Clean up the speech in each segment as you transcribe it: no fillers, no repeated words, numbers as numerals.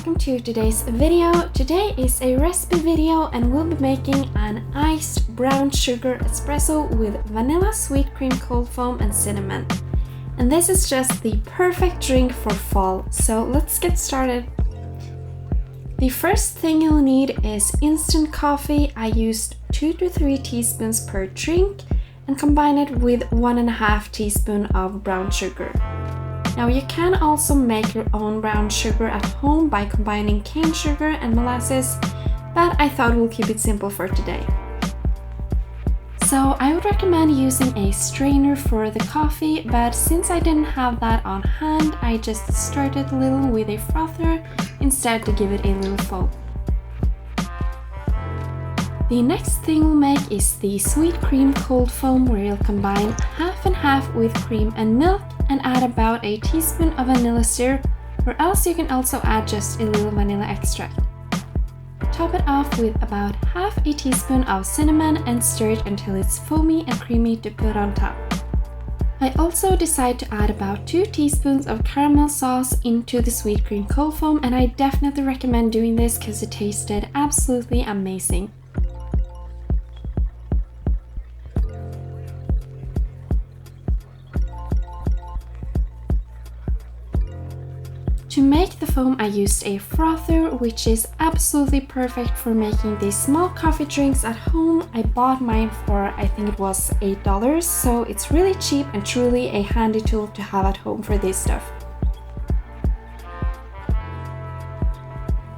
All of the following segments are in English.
welcome to today's video. Today is a recipe video and we'll be making an iced brown sugar espresso with vanilla, sweet cream, cold foam and cinnamon. And this is just the perfect drink for fall, so let's get started. The first thing you'll need is instant coffee. I used 2 to 3 teaspoons per drink and combine it with 1.5 teaspoons of brown sugar. Now you can also make your own brown sugar at home by combining cane sugar and molasses, but I thought we'll keep it simple for today. So I would recommend using a strainer for the coffee, but since I didn't have that on hand, I just stirred it a little with a frother instead to give it a little foam. The next thing we'll make is the sweet cream cold foam, where you'll combine half and half with cream and milk and add about a teaspoon of vanilla syrup, or else you can also add just a little vanilla extract. Top it off with about half a teaspoon of cinnamon and stir it until it's foamy and creamy to put on top. I also decided to add about 2 teaspoons of caramel sauce into the sweet cream cold foam, and I definitely recommend doing this because it tasted absolutely amazing. To make the foam, I used a frother, which is absolutely perfect for making these small coffee drinks at home. I bought mine for, I think it was $8, so it's really cheap and truly a handy tool to have at home for this stuff.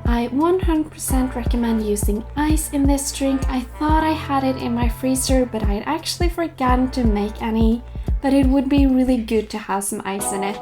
I 100% recommend using ice in this drink. I thought I had it in my freezer, but I'd actually forgotten to make any, but it would be really good to have some ice in it.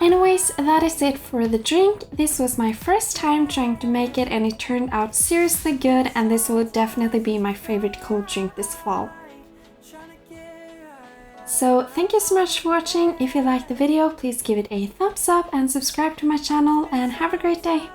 Anyways, that is it for the drink. This was my first time trying to make it and it turned out seriously good, and this will definitely be my favorite cold drink this fall. So thank you so much for watching. If you liked the video, please give it a thumbs up and subscribe to my channel, and have a great day!